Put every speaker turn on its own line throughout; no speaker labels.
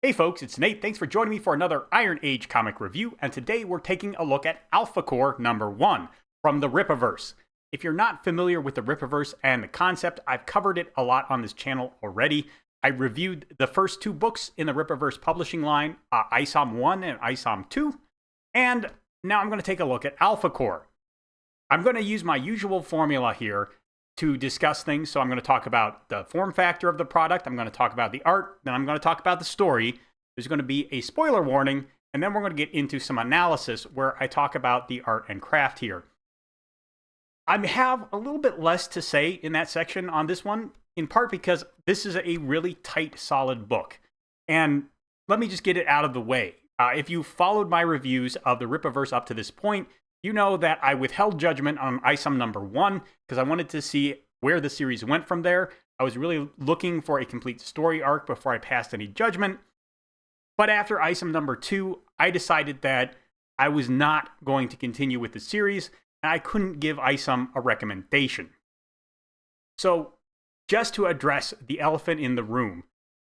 Hey folks, it's Nate. Thanks for joining me for another Iron Age comic review, and today we're taking a look at Alpha Core #1 from the Rippaverse. If you're not familiar with the Rippaverse and the concept, I've covered it a lot on this channel already. I reviewed the first two books in the Rippaverse publishing line, ISOM 1 and ISOM 2, and now I'm going to take a look at Alpha Core. I'm going to use my usual formula here to discuss things. So I'm going to talk about the form factor of the product. I'm going to talk about the art. Then I'm going to talk about the story. There's going to be a spoiler warning. And then we're going to get into some analysis where I talk about the art and craft here. I have a little bit less to say in that section on this one, in part because this is a really tight, solid book. And let me just get it out of the way. If you followed my reviews of the Rippaverse up to this point, you know that I withheld judgment on ISOM #1 because I wanted to see where the series went from there. I was really looking for a complete story arc before I passed any judgment. But after ISOM #2, I decided that I was not going to continue with the series, and I couldn't give ISOM a recommendation. So, just to address the elephant in the room,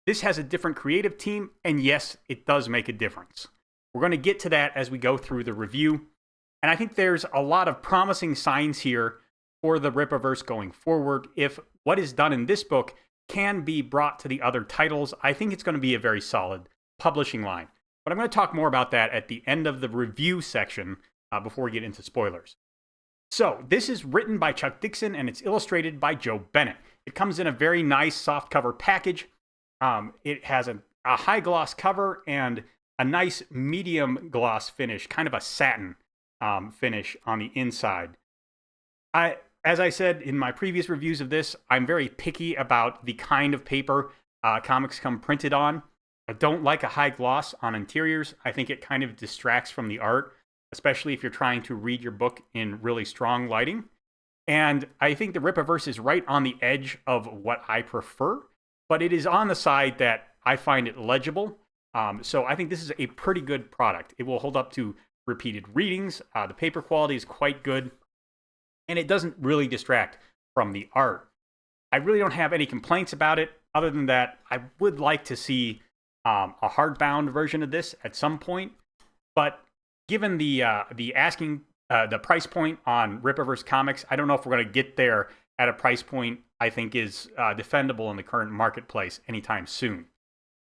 this has a different creative team, and yes, it does make a difference. We're going to get to that as we go through the review. And I think there's a lot of promising signs here for the Rippaverse going forward. If what is done in this book can be brought to the other titles, I think it's going to be a very solid publishing line. But I'm going to talk more about that at the end of the review section before we get into spoilers. So this is written by Chuck Dixon and it's illustrated by Joe Bennett. It comes in a very nice softcover package. It has a high gloss cover and a nice medium gloss finish, kind of a satin finish on the inside. As I said in my previous reviews of this, I'm very picky about the kind of paper comics come printed on. I don't like a high gloss on interiors. I think it kind of distracts from the art, especially if you're trying to read your book in really strong lighting. And I think the Rippaverse is right on the edge of what I prefer, but it is on the side that I find it legible. So I think this is a pretty good product. It will hold up to repeated readings. The paper quality is quite good, and it doesn't really distract from the art. I really don't have any complaints about it, other than that I would like to see a hardbound version of this at some point. But given the price point on Rippaverse Comics, I don't know if we're going to get there at a price point I think is defendable in the current marketplace anytime soon.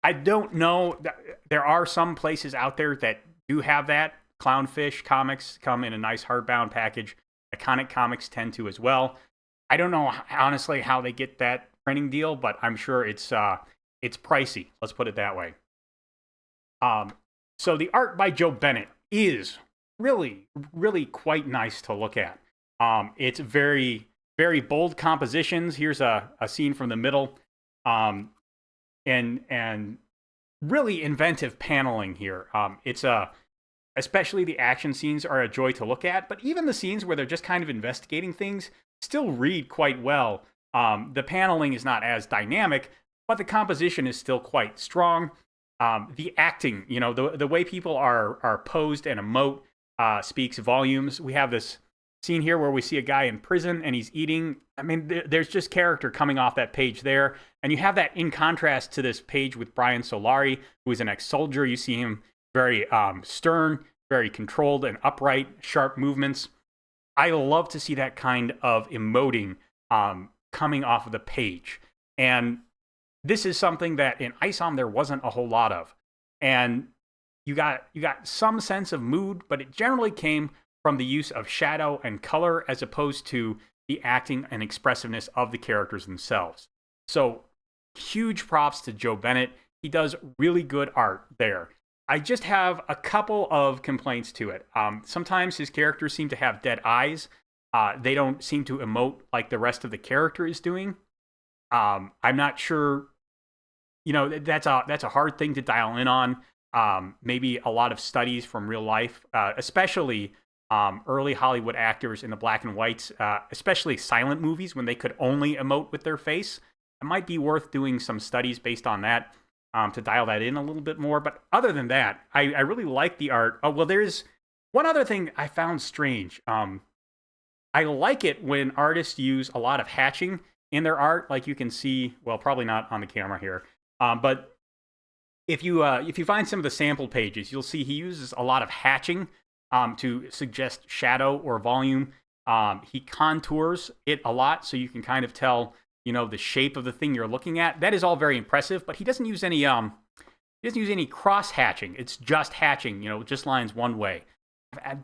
I don't know. There are some places out there that do have that. Clownfish comics come in a nice hardbound package. Iconic Comics tend to as well. I don't know, honestly, how they get that printing deal, but I'm sure it's pricey. Let's put it that way. So the art by Joe Bennett is really, really quite nice to look at. It's very, very bold compositions. Here's a scene from the middle, and really inventive paneling here. Especially the action scenes are a joy to look at, but even the scenes where they're just kind of investigating things still read quite well. The paneling is not as dynamic, but the composition is still quite strong. The acting, the way people are posed and emote speaks volumes. We have this scene here where we see a guy in prison and he's eating. I mean, there's just character coming off that page there. And you have that in contrast to this page with Brian Solari, who is an ex-soldier. You see him very stern, very controlled and upright, sharp movements. I love to see that kind of emoting coming off of the page. And this is something that in ISOM there wasn't a whole lot of. And you got some sense of mood, but it generally came from the use of shadow and color as opposed to the acting and expressiveness of the characters themselves. So huge props to Joe Bennett. He does really good art there. I just have a couple of complaints to it. Sometimes his characters seem to have dead eyes. They don't seem to emote like the rest of the character is doing. I'm not sure. That's a hard thing to dial in on. Maybe a lot of studies from real life, especially early Hollywood actors in the black and whites, especially silent movies when they could only emote with their face. It might be worth doing some studies based on that. To dial that in a little bit more. But other than that, I really like the art. Oh, well, there's one other thing I found strange. I like it when artists use a lot of hatching in their art. Like you can see, well, probably not on the camera here, but if you find some of the sample pages, you'll see he uses a lot of hatching to suggest shadow or volume. He contours it a lot, so you can kind of tell, the shape of the thing you're looking at. That is all very impressive, but he doesn't use any cross hatching. It's just hatching, just lines one way.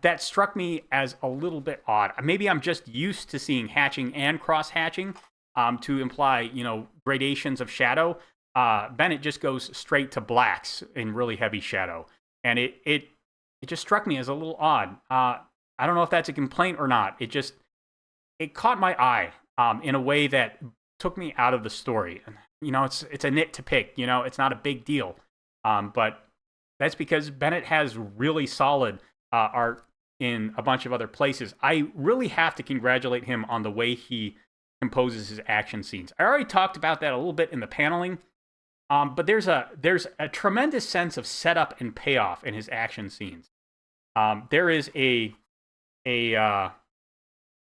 That struck me as a little bit odd. Maybe I'm just used to seeing hatching and cross hatching to imply, gradations of shadow. Bennett just goes straight to blacks in really heavy shadow, and it just struck me as a little odd. I don't know if that's a complaint or not. It caught my eye in a way that took me out of the story. It's a nit to pick. It's not a big deal, but that's because Bennett has really solid art in a bunch of other places. I really have to congratulate him on the way he composes his action scenes. I already talked about that a little bit in the paneling, but there's a tremendous sense of setup and payoff in his action scenes. There is a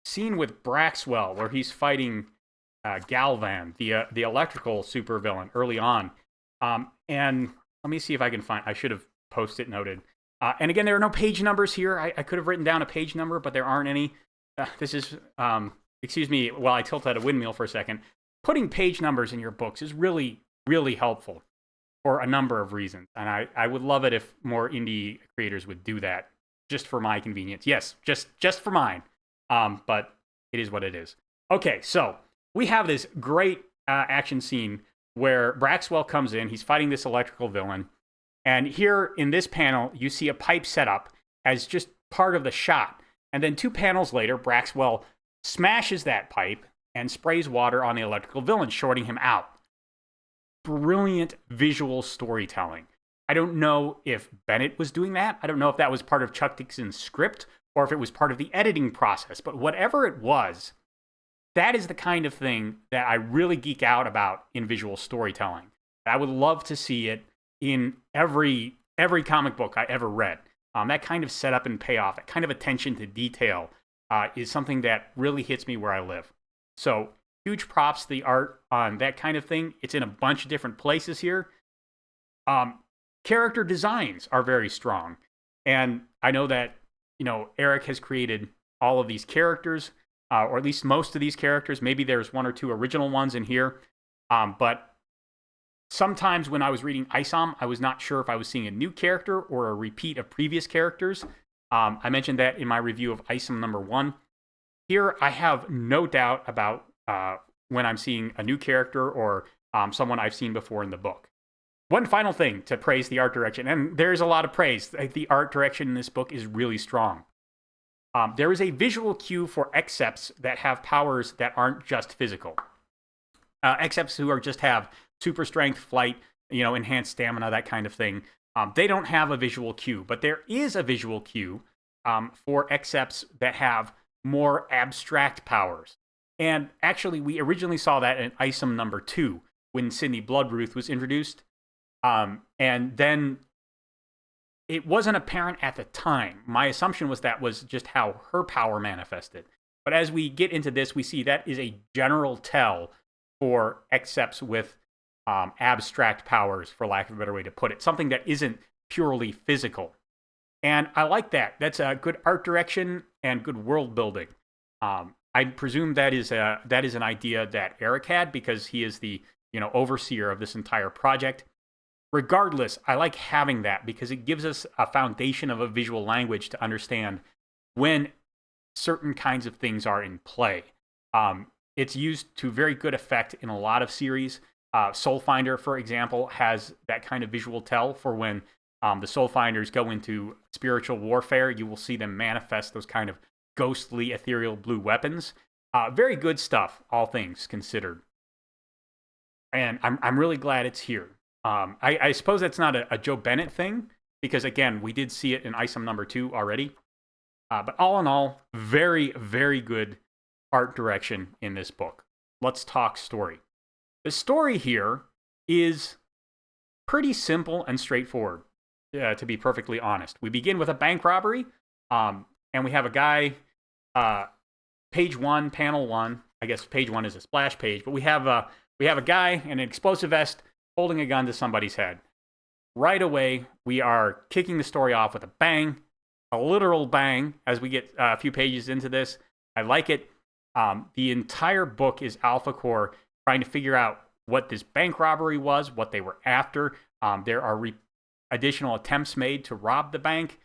scene with Braxwell where he's fighting Galvan, the electrical supervillain, early on. And let me see if I can find. I should have post-it noted. And again, there are no page numbers here. I could have written down a page number, but there aren't any. This is, excuse me, while I tilt at a windmill for a second. Putting page numbers in your books is really, really helpful for a number of reasons. And I would love it if more indie creators would do that, just for my convenience. Yes, just for mine. But it is what it is. Okay, so we have this great action scene where Braxwell comes in. He's fighting this electrical villain. And here in this panel, you see a pipe set up as just part of the shot. And then 2 panels later, Braxwell smashes that pipe and sprays water on the electrical villain, shorting him out. Brilliant visual storytelling. I don't know if Bennett was doing that. I don't know if that was part of Chuck Dixon's script or if it was part of the editing process. But whatever it was, that is the kind of thing that I really geek out about in visual storytelling. I would love to see it in every comic book I ever read. That kind of setup and payoff, that kind of attention to detail is something that really hits me where I live. So huge props to the art on that kind of thing. It's in a bunch of different places here. Character designs are very strong. And I know that, Eric has created all of these characters, or at least most of these characters. Maybe there's 1 or 2 original ones in here. But sometimes when I was reading ISOM, I was not sure if I was seeing a new character or a repeat of previous characters. I mentioned that in my review of ISOM number 1. Here, I have no doubt about when I'm seeing a new character or someone I've seen before in the book. One final thing to praise the art direction, and there's a lot of praise. The art direction in this book is really strong. There is a visual cue for Excepts that have powers that aren't just physical. Excepts who just have super strength, flight, enhanced stamina, that kind of thing. They don't have a visual cue, but there is a visual cue for Excepts that have more abstract powers. And actually, we originally saw that in ISOM number 2 when Sydney Bloodruth was introduced. And then it wasn't apparent at the time. My assumption was that was just how her power manifested. But as we get into this, we see that is a general tell for Excepts with abstract powers, for lack of a better way to put it. Something that isn't purely physical. And I like that. That's a good art direction and good world building. I presume that is an idea that Eric had because he is the overseer of this entire project. Regardless, I like having that because it gives us a foundation of a visual language to understand when certain kinds of things are in play. It's used to very good effect in a lot of series. Soulfinder, for example, has that kind of visual tell for when the Soulfinders go into spiritual warfare. You will see them manifest those kind of ghostly, ethereal blue weapons. Very good stuff, all things considered. And I'm really glad it's here. I suppose that's not a Joe Bennett thing, because, again, we did see it in ISOM number 2 already. But all in all, very, very good art direction in this book. Let's talk story. The story here is pretty simple and straightforward, to be perfectly honest. We begin with a bank robbery, and we have a guy, page 1, panel 1. I guess page 1 is a splash page, but we have a guy in an explosive vest holding a gun to somebody's head. right away, we are kicking the story off with a bang, a literal bang, as we get a few pages into this. I like it. The entire book is Alpha Core trying to figure out what this bank robbery was, what they were after. There are additional attempts made to rob the bank.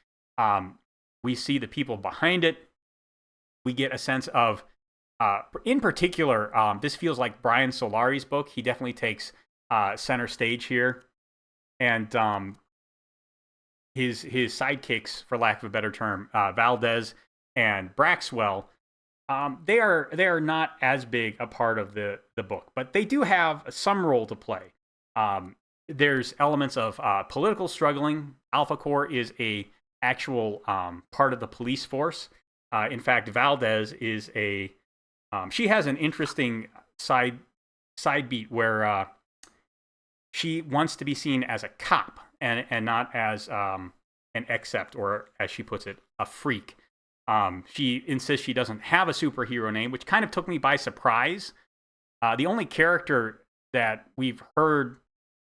We see the people behind it. We get a sense of, in particular, this feels like Brian Solari's book. He definitely takes center stage here. And his sidekicks, for lack of a better term, Valdez and Braxwell, they are not as big a part of the book, but they do have some role to play. There's elements of political struggling. Alpha Core is a actual part of the police force. In fact, Valdez is she has an interesting side beat where she wants to be seen as a cop and not as an accept, or as she puts it, a freak. She insists she doesn't have a superhero name, which kind of took me by surprise. The only character that we've heard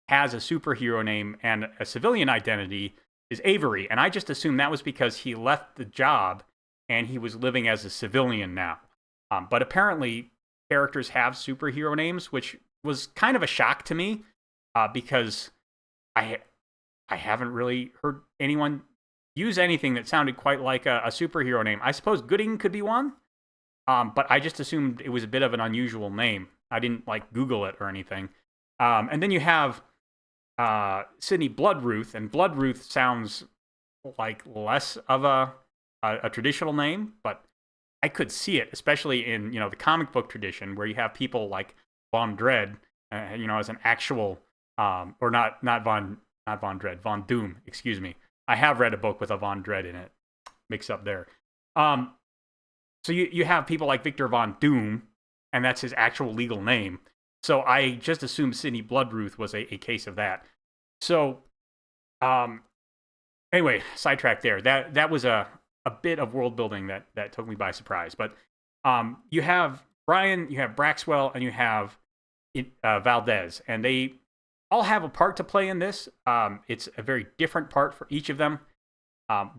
has a superhero name and a civilian identity is Avery, and I just assumed that was because he left the job and he was living as a civilian now. But apparently, characters have superhero names, which was kind of a shock to me, because I haven't really heard anyone use anything that sounded quite like a superhero name. I suppose Gooding could be one, but I just assumed it was a bit of an unusual name. I didn't Google it or anything. And then you have Sydney Bloodruth, and Bloodruth sounds like less of a traditional name, but I could see it, especially in the comic book tradition, where you have people like Von Dread, as an actual or not Von Dread, Von Doom, excuse me. I have read a book with a Von Dread in it. Mix up there. So you have people like Victor Von Doom, and that's his actual legal name. So I just assumed Sydney Bloodruth was a case of that. So, anyway, sidetrack there. That was a bit of world building that took me by surprise. But you have Brian, you have Braxwell, and you have Valdez, and they all have a part to play in this. It's a very different part for each of them.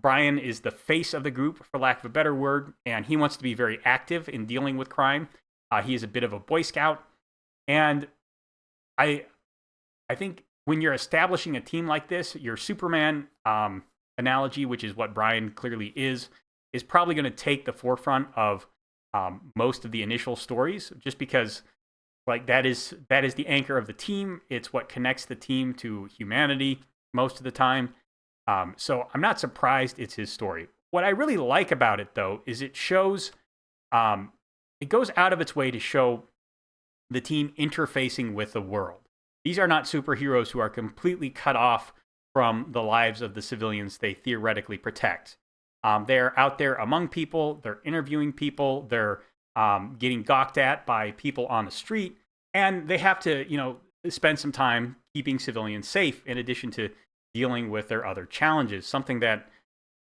Brian is the face of the group, for lack of a better word, and he wants to be very active in dealing with crime. He is a bit of a Boy Scout, and I think when you're establishing a team like this, your Superman analogy, which is what Brian clearly is probably going to take the forefront of most of the initial stories, just because that is the anchor of the team. It's what connects the team to humanity most of the time. So I'm not surprised it's his story. What I really like about it, though, is it shows, it goes out of its way to show the team interfacing with the world. These are not superheroes who are completely cut off from the lives of the civilians they theoretically protect. They're out there among people, they're interviewing people, they're getting gawked at by people on the street, and they have to, spend some time keeping civilians safe in addition to dealing with their other challenges, something that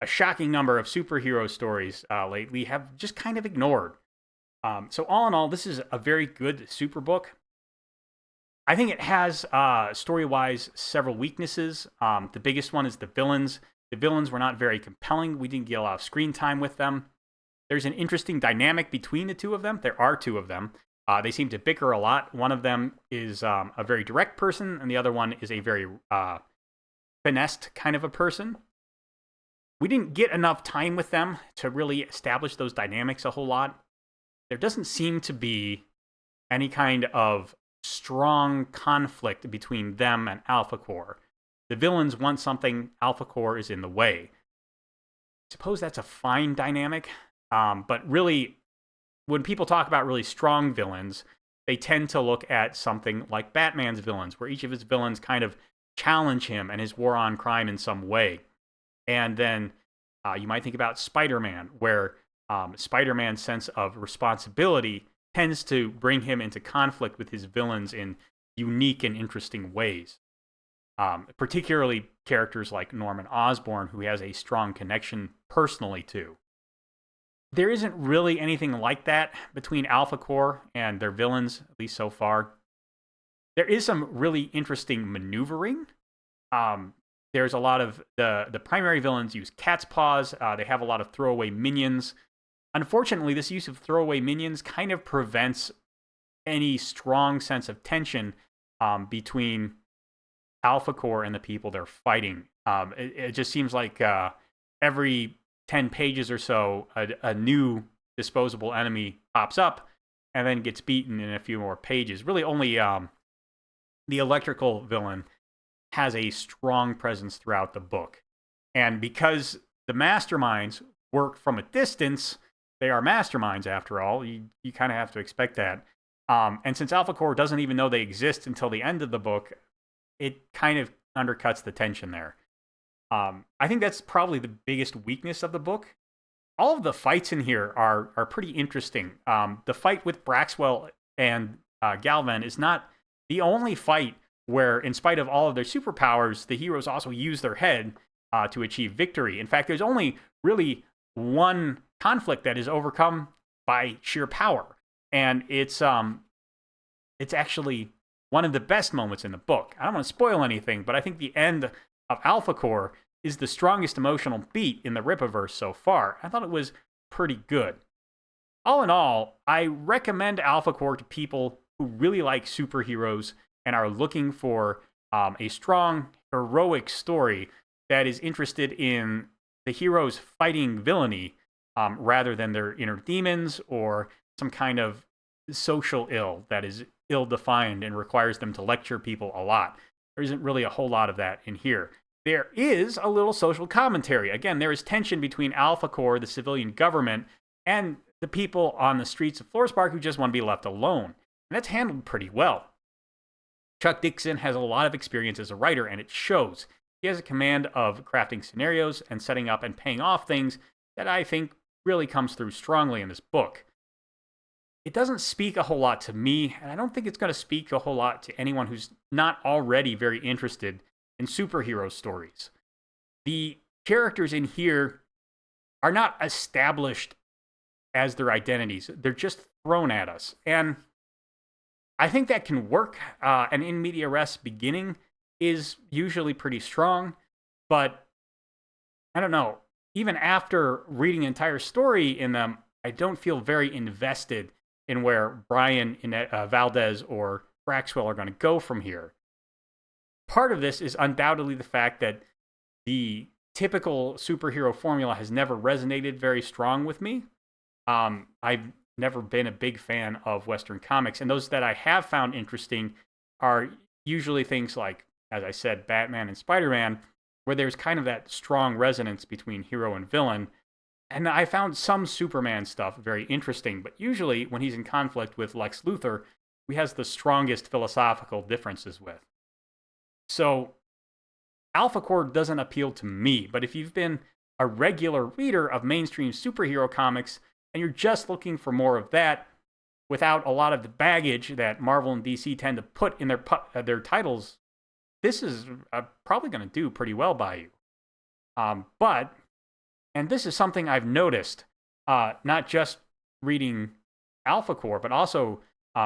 a shocking number of superhero stories lately have just kind of ignored. So all in all, this is a very good super book. I think it has, story-wise, several weaknesses. The biggest one is the villains. The villains were not very compelling. We didn't get a lot of screen time with them. There's an interesting dynamic between the two of them. There are two of them. They seem to bicker a lot. One of them is a very direct person, and the other one is a very finessed kind of a person. We didn't get enough time with them to really establish those dynamics a whole lot. There doesn't seem to be any kind of strong conflict between them and Alpha Core. The villains want something, Alpha Core is in the way. I suppose that's a fine dynamic, but really, when people talk about really strong villains, they tend to look at something like Batman's villains, where each of his villains kind of challenge him and his war on crime in some way. And then you might think about Spider-Man, where Spider-Man's sense of responsibility tends to bring him into conflict with his villains in unique and interesting ways. Particularly characters like Norman Osborn, who he has a strong connection personally to. There isn't really anything like that between Alpha Core and their villains, at least so far. There is some really interesting maneuvering. there's a lot of the primary villains use cat's paws. They have a lot of throwaway minions. Unfortunately, this use of throwaway minions kind of prevents any strong sense of tension between Alpha Core and the people they're fighting. It just seems like every 10 pages or so, a new disposable enemy pops up and then gets beaten in a few more pages. Really, only the electrical villain has a strong presence throughout the book. And because the masterminds work from a distance, they are masterminds after all, you kind of have to expect that. And since Alpha Core doesn't even know they exist until the end of the book, it kind of undercuts the tension there. I think that's probably the biggest weakness of the book. All of the fights in here are pretty interesting. The fight with Braxwell and Galvan is not the only fight where, in spite of all of their superpowers, the heroes also use their head to achieve victory. In fact, there's only really one conflict that is overcome by sheer power, and it's actually one of the best moments in the book. I don't want to spoil anything, but I think the end of Alpha Core is the strongest emotional beat in the Rippaverse so far. I thought it was pretty good. All in all, I recommend Alpha Core to people who really like superheroes and are looking for a strong, heroic story that is interested in the heroes fighting villainy rather than their inner demons or some kind of social ill that is ill-defined and requires them to lecture people a lot. There isn't really a whole lot of that in here. There is a little social commentary. Again, there is tension between Alpha Core, the civilian government, and the people on the streets of Florespark who just want to be left alone. And that's handled pretty well. Chuck Dixon has a lot of experience as a writer, and it shows. He has a command of crafting scenarios and setting up and paying off things that I think really comes through strongly in this book. It doesn't speak a whole lot to me, and I don't think it's going to speak a whole lot to anyone who's not already very interested in superhero stories. The characters in here are not established as their identities. They're just thrown at us. And I think that can work. An in media res beginning is usually pretty strong, but I don't know. Even after reading an entire story in them, I don't feel very invested in where Brian, Valdez, or Braxwell are going to go from here. Part of this is undoubtedly the fact that the typical superhero formula has never resonated very strong with me. I've never been a big fan of Western comics, and those that I have found interesting are usually things like, as I said, Batman and Spider-Man, where there's kind of that strong resonance between hero and villain. And I found some Superman stuff very interesting, but usually when he's in conflict with Lex Luthor, who he has the strongest philosophical differences with. So Alpha Core doesn't appeal to me, but if you've been a regular reader of mainstream superhero comics and you're just looking for more of that without a lot of the baggage that Marvel and DC tend to put in their titles, this is probably going to do pretty well by you. And this is something I've noticed, not just reading Alpha Core, but also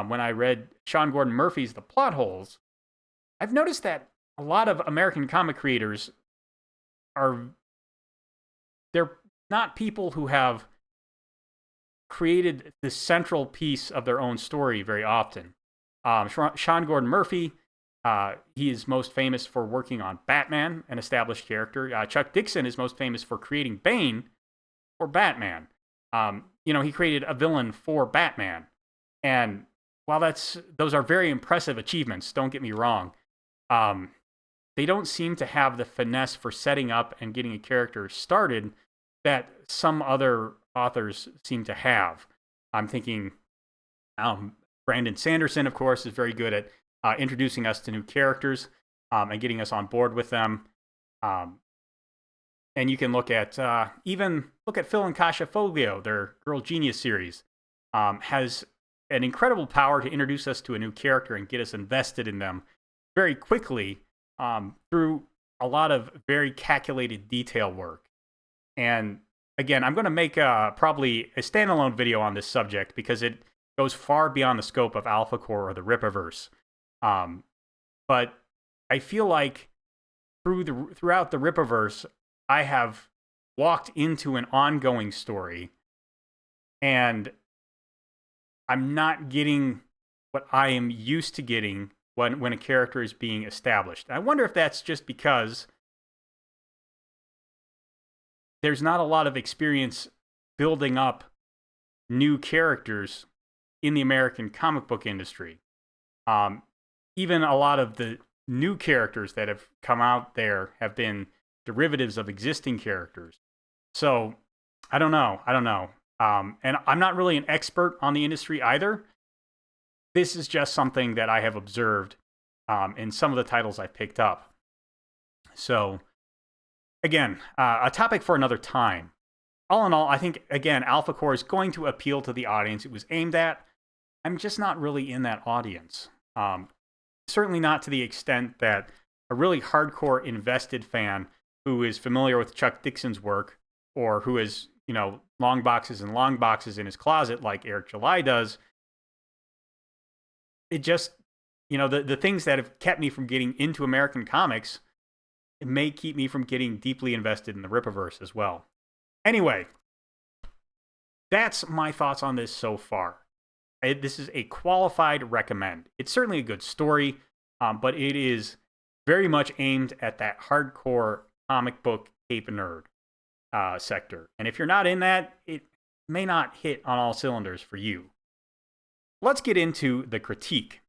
when I read Sean Gordon Murphy's The Plot Holes, I've noticed that a lot of American comic creators they're not people who have created the central piece of their own story very often. Sean Gordon Murphy, he is most famous for working on Batman, an established character. Chuck Dixon is most famous for creating Bane for Batman. He created a villain for Batman. And while those are very impressive achievements, don't get me wrong, they don't seem to have the finesse for setting up and getting a character started that some other authors seem to have. I'm thinking Brandon Sanderson, of course, is very good at introducing us to new characters and getting us on board with them. And you can look at Phil and Kasia Foglio, their Girl Genius series, has an incredible power to introduce us to a new character and get us invested in them very quickly through a lot of very calculated detail work. And again, I'm going to make probably a standalone video on this subject because it goes far beyond the scope of Alpha Core or the Rippaverse. But I feel like throughout the Rippaverse, I have walked into an ongoing story, and I'm not getting what I am used to getting when a character is being established. I wonder if that's just because there's not a lot of experience building up new characters in the American comic book industry. Even a lot of the new characters that have come out there have been derivatives of existing characters. So I don't know. And I'm not really an expert on the industry either. This is just something that I have observed in some of the titles I've picked up. So again, a topic for another time. All in all, I think, again, Alpha Core is going to appeal to the audience it was aimed at. I'm just not really in that audience. Certainly not to the extent that a really hardcore invested fan who is familiar with Chuck Dixon's work, or who has, long boxes and long boxes in his closet like Eric July does. It just, the things that have kept me from getting into American comics, it may keep me from getting deeply invested in the Rippaverse as well. Anyway, that's my thoughts on this so far. This is a qualified recommend. It's certainly a good story, but it is very much aimed at that hardcore comic book cape nerd sector. And if you're not in that, it may not hit on all cylinders for you. Let's get into the critique.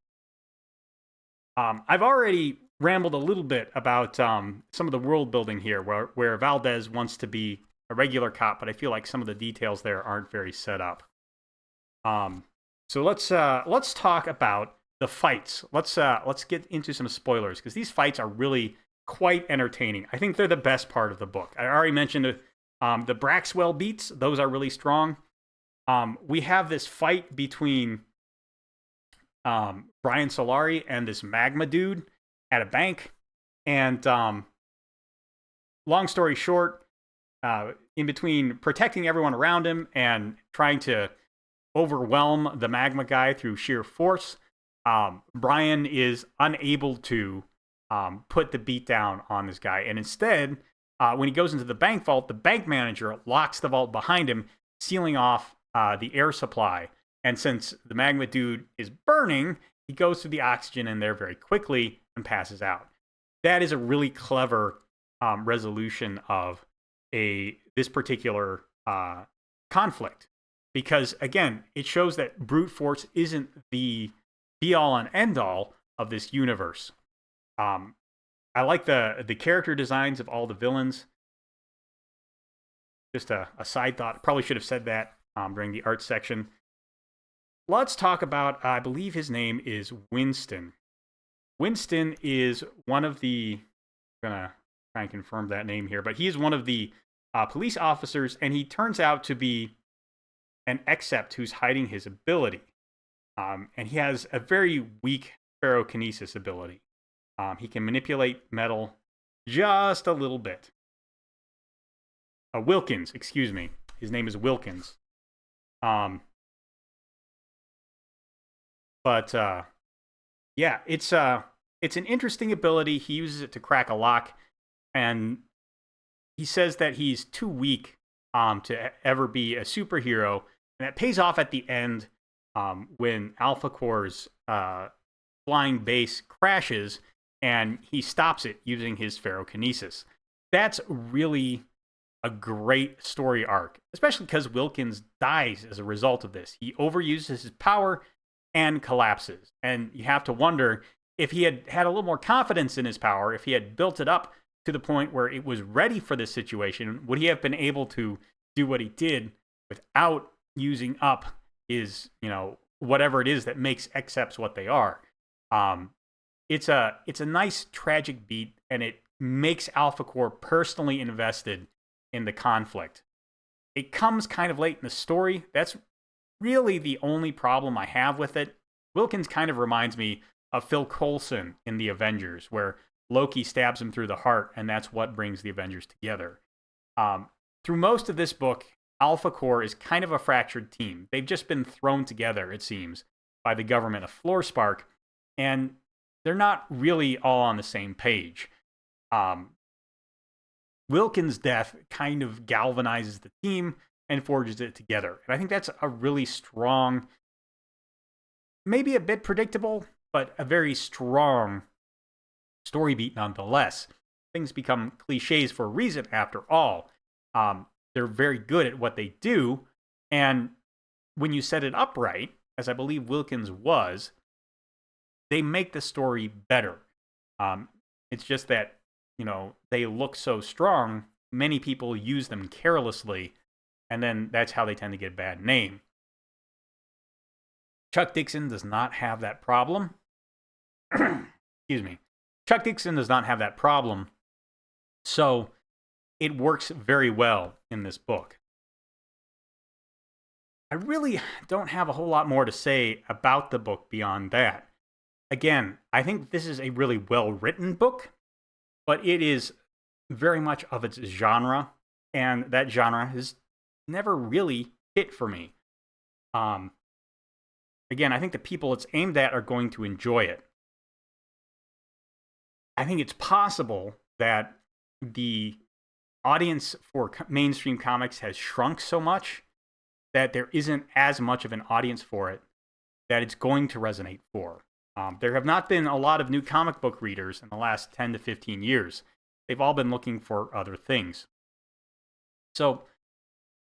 I've already rambled a little bit about some of the world building here, where Valdez wants to be a regular cop, but I feel like some of the details there aren't very set up. So let's talk about the fights. Let's get into some spoilers, because these fights are really quite entertaining. I think they're the best part of the book. I already mentioned the Braxwell beats; those are really strong. We have this fight between Brian Solari and this magma dude at a bank, and long story short, in between protecting everyone around him and trying to overwhelm the magma guy through sheer force, Brian is unable to put the beat down on this guy. And instead, when he goes into the bank vault, the bank manager locks the vault behind him, sealing off the air supply. And since the magma dude is burning, he goes through the oxygen in there very quickly and passes out. That is a really clever resolution of this particular conflict, because again, it shows that brute force isn't the be-all and end-all of this universe. I like the character designs of all the villains. Just a side thought. Probably should have said that during the art section. Let's talk about, I believe his name is Winston. Winston is one of the, I'm going to try and confirm that name here, but he is one of the police officers, and he turns out to be an Except who's hiding his ability. And he has a very weak ferrokinesis ability. He can manipulate metal just a little bit. Wilkins, excuse me. His name is Wilkins. Yeah, it's an interesting ability. He uses it to crack a lock, and he says that he's too weak to ever be a superhero, and that pays off at the end when Alpha Core's flying base crashes, and he stops it using his ferrokinesis. That's really a great story arc, especially because Wilkins dies as a result of this. He overuses his power and collapses. And you have to wonder, if he had had a little more confidence in his power, if he had built it up to the point where it was ready for this situation, would he have been able to do what he did without using up his, whatever it is that makes Excepts what they are? It's a nice tragic beat, and it makes Alpha Core personally invested in the conflict. It comes kind of late in the story. That's really the only problem I have with it. Wilkins kind of reminds me of Phil Coulson in the Avengers, where Loki stabs him through the heart, and that's what brings the Avengers together. Through most of this book, Alpha Core is kind of a fractured team. They've just been thrown together, it seems, by the government of Floorspark, and they're not really all on the same page. Wilkins' death kind of galvanizes the team and forges it together. And I think that's a really strong, maybe a bit predictable, but a very strong story beat nonetheless. Things become cliches for a reason, after all. They're very good at what they do, and when you set it up right, as I believe Wilkins was, they make the story better. It's just that, they look so strong, many people use them carelessly, and then that's how they tend to get a bad name. Chuck Dixon does not have that problem. Excuse me. Chuck Dixon does not have that problem, so it works very well in this book. I really don't have a whole lot more to say about the book beyond that. Again, I think this is a really well-written book, but it is very much of its genre, and that genre has never really hit for me. Again, I think the people it's aimed at are going to enjoy it. I think it's possible that the audience for mainstream comics has shrunk so much that there isn't as much of an audience for it that it's going to resonate for. There have not been a lot of new comic book readers in the last 10 to 15 years. They've all been looking for other things. So,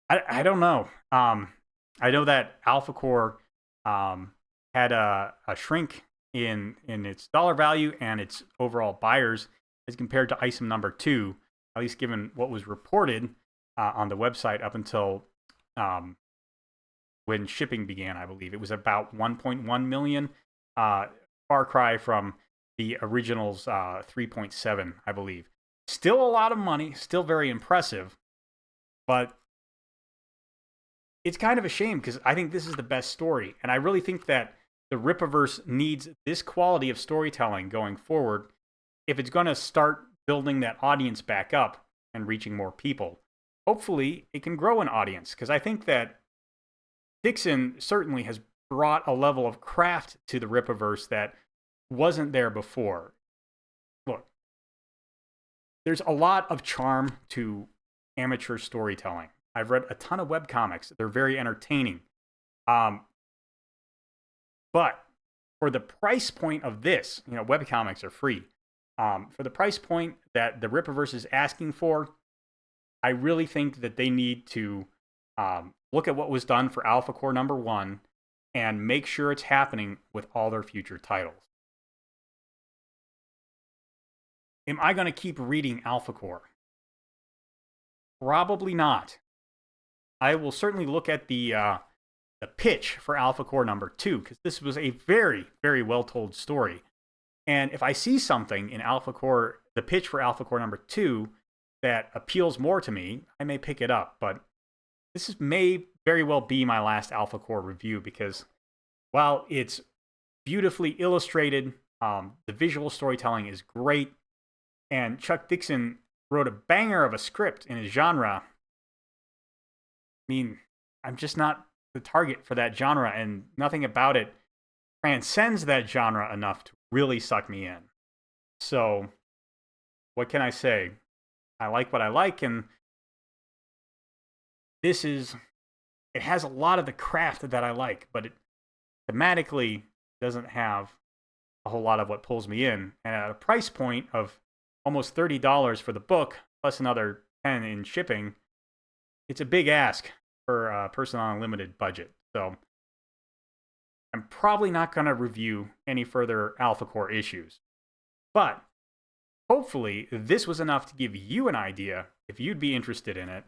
I don't know. I know that Alpha Core had a shrink in its dollar value and its overall buyers as compared to Item number 2, at least given what was reported on the website up until when shipping began, I believe. It was about 1.1 million. Far cry from the original's 3.7, I believe. Still a lot of money, still very impressive, but it's kind of a shame because I think this is the best story, and I really think that the Rippaverse needs this quality of storytelling going forward if it's going to start building that audience back up and reaching more people. Hopefully, it can grow an audience, because I think that Dixon certainly has brought a level of craft to the Rippaverse that wasn't there before. Look, there's a lot of charm to amateur storytelling. I've read a ton of webcomics. They're very entertaining. But for the price point of this, webcomics are free. For the price point that the Rippaverse is asking for, I really think that they need to look at what was done for Alpha Core number 1 and make sure it's happening with all their future titles. Am I going to keep reading Alpha Core? Probably not. I will certainly look at the pitch for Alpha Core number 2, because this was a very, very well-told story. And if I see something in Alpha Core, the pitch for Alpha Core number 2, that appeals more to me, I may pick it up. But may very well be my last Alpha Core review, because while it's beautifully illustrated, the visual storytelling is great, and Chuck Dixon wrote a banger of a script in his genre. I mean, I'm just not the target for that genre, and nothing about it transcends that genre enough to really suck me in. So, what can I say? I like what I like, and it has a lot of the craft that I like, but it thematically doesn't have a whole lot of what pulls me in. And at a price point of almost $30 for the book, plus another $10 in shipping, it's a big ask for a person on a limited budget. So I'm probably not going to review any further Alpha Core issues. But hopefully this was enough to give you an idea if you'd be interested in it.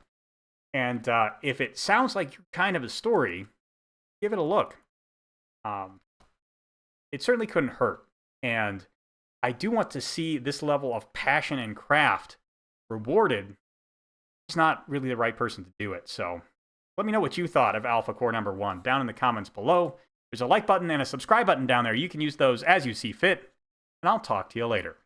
And if it sounds like your kind of a story, give it a look. It certainly couldn't hurt. And I do want to see this level of passion and craft rewarded. It's not really the right person to do it. So let me know what you thought of Alpha Core number 1 down in the comments below. There's a like button and a subscribe button down there. You can use those as you see fit. And I'll talk to you later.